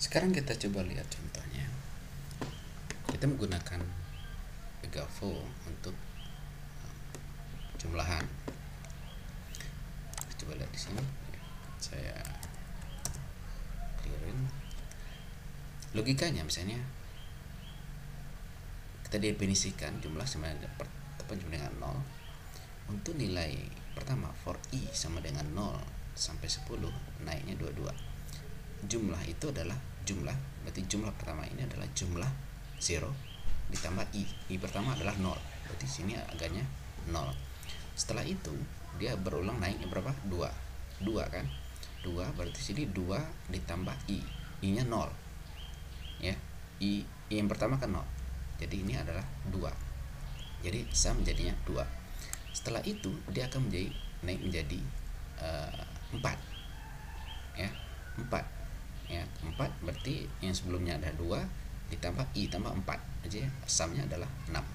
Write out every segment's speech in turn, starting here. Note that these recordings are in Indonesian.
Sekarang kita coba lihat contohnya. Kita menggunakan Pegavo untuk jumlahan. Kita coba lihat di sini. Saya clearin. Logikanya misalnya kita definisikan jumlah sama dengan 0. Untuk nilai pertama for i sama dengan 0 sampai 10, naiknya 22. Jumlah itu adalah jumlah, berarti jumlah pertama ini adalah jumlah 0 ditambah i pertama adalah 0, berarti sini agaknya 0. Setelah itu dia berulang naiknya berapa? 2 kan, 2 berarti sini 2 ditambah i nya 0 ya, i yang pertama kan 0, jadi ini adalah 2, jadi sama jadinya 2. Setelah itu dia akan naik menjadi 4 ya, 4 ya, 4 berarti yang sebelumnya ada 2 ditambah i tambah 4 aja ya, samnya adalah 6. Nah,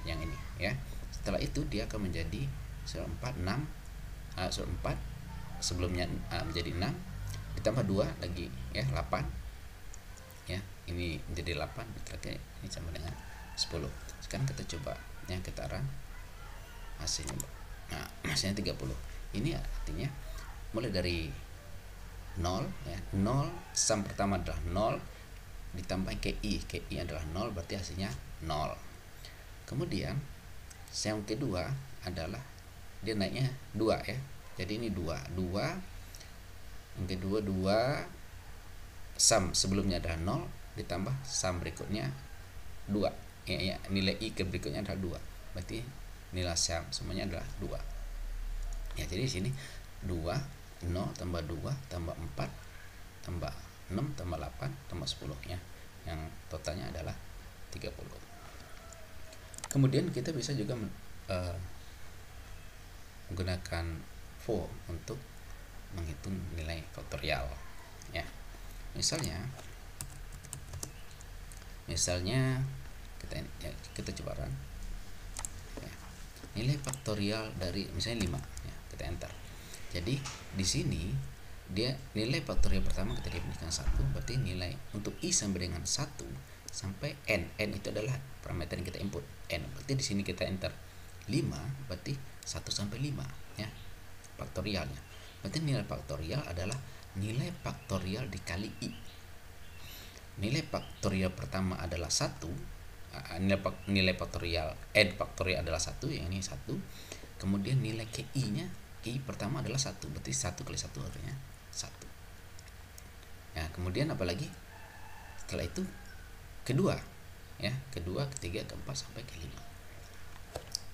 yang ini ya. Setelah itu dia akan menjadi 4 sebelumnya menjadi 6 ditambah 2 lagi ya, 8 ya, ini menjadi 8, berarti ini sama dengan 10. Sekarang kita coba yang kita run hasilnya. Nah, hasilnya 30. Ini artinya mulai dari 0 ya, 0 sum pertama adalah 0 ditambah KI adalah 0, berarti hasilnya 0. Kemudian yang kedua adalah dia naiknya 2 ya. Jadi ini 2. Yang kedua 2 sum sebelumnya adalah 0 ditambah sum berikutnya 2. Ya, nilai i ke berikutnya adalah 2. Berarti nilai sum semuanya adalah 2. Ya, jadi di sini 2, 0 tambah 2 tambah 4 tambah 6 tambah 8 tambah 10 ya. Yang totalnya adalah 30. Kemudian kita bisa juga menggunakan for untuk menghitung nilai faktorial ya. Misalnya kita coba run ya. Nilai faktorial dari misalnya 5 ya, kita enter. Jadi di sini dia nilai faktorial pertama kita definisikan 1, berarti nilai untuk i sampai dengan 1 sampai n itu adalah parameter yang kita input n, berarti di sini kita enter 5, berarti 1 sampai 5 ya faktorialnya. Berarti nilai faktorial adalah nilai faktorial dikali i. Nilai faktorial pertama adalah 1, nilai faktorial n faktorial adalah 1, yang ini 1. Kemudian nilai ki nya, i pertama adalah 1, berarti 1 kali 1 artinya 1 ya. Kemudian apalagi setelah itu kedua ya, kedua, ketiga, keempat sampai ke 5.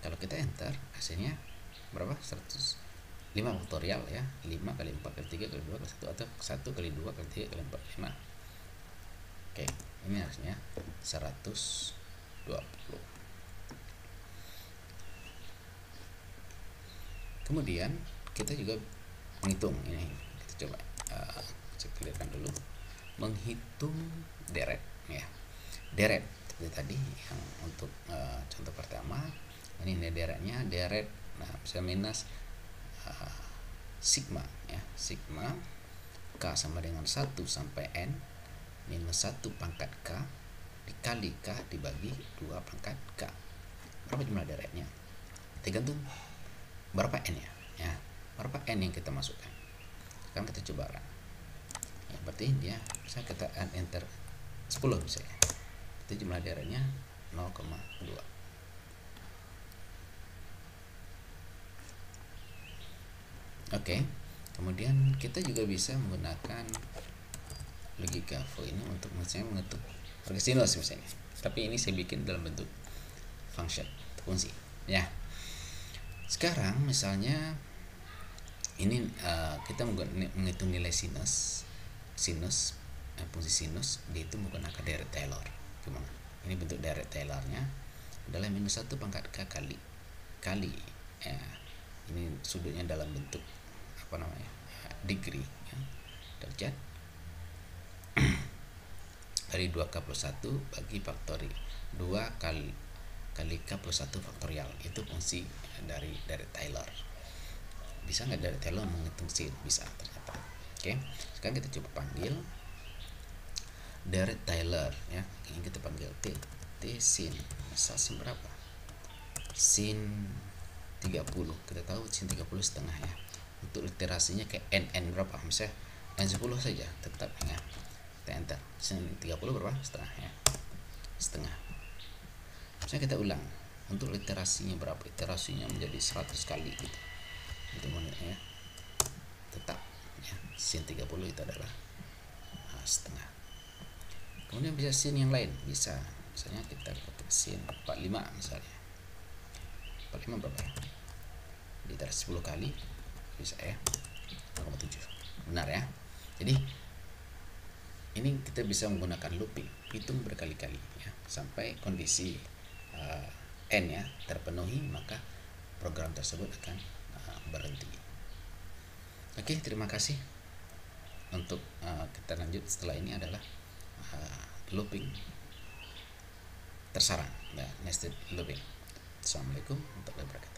Kalau kita enter hasilnya berapa? 105 faktorial ya, 5 kali 4 kali 3 kali 2 kali 1, atau 1 kali 2 kali 3 kali 4 kali 5. Oke, ini hasilnya 120. Kemudian kita juga menghitung ini, kita coba saya clearkan dulu, menghitung deret ya. Deret seperti tadi yang untuk contoh pertama, ini deretnya deret, nah bisa minus sigma ya, sigma k sama dengan 1 sampai n minus 1 pangkat k dikali k dibagi 2 pangkat k. Berapa jumlah deretnya? Tergantung berapa n ya, berapa n yang kita masukkan. Sekarang kita coba run ya, berarti dia bisa kita enter 10 misalnya, itu jumlah deretnya 0,2. Oke, kemudian kita juga bisa menggunakan logika for ini untuk misalnya mengetuk harga sinus misalnya, tapi ini saya bikin dalam bentuk function, fungsi ya. Sekarang misalnya ini kita menghitung nilai sinus fungsi sinus, dia itu menggunakan deret Taylor. Gimana? Ini bentuk deret Taylornya adalah minus 1 pangkat k kali ya, ini sudutnya dalam bentuk apa namanya, degree ya, derajat dari 2k+1 bagi faktori 2 kali k+1 faktorial, itu fungsi dari Taylor. Bisa nggak dari Taylor menghitung sin? Bisa ternyata. Oke, sekarang kita coba panggil Derek Taylor ya, yang kita panggil T. Sin masa sin berapa? Sin 30. Kita tahu sin 30 setengah ya. Untuk literasinya kayak n berapa? Misalnya n10 saja tetap ya. Kita enter. Sin 30 berapa? Setengah ya. Setengah. Misalnya kita ulang. Untuk literasinya berapa? Literasinya menjadi 100 kali gitu. Itu ya. Tetap ya. Sin 30 itu adalah setengah. Kemudian bisa sin yang lain, bisa misalnya kita pakai sin 45 misalnya. 45 berapa ya? Diterasi 10 kali bisa ya 0,7. Benar ya. Jadi ini kita bisa menggunakan looping, hitung berkali-kali ya, sampai kondisi n ya terpenuhi, maka program tersebut akan berhenti. Oke, terima kasih. Untuk kita lanjut setelah ini adalah looping tersarang, nested looping. Assalamualaikum warahmatullahi wabarakatuh.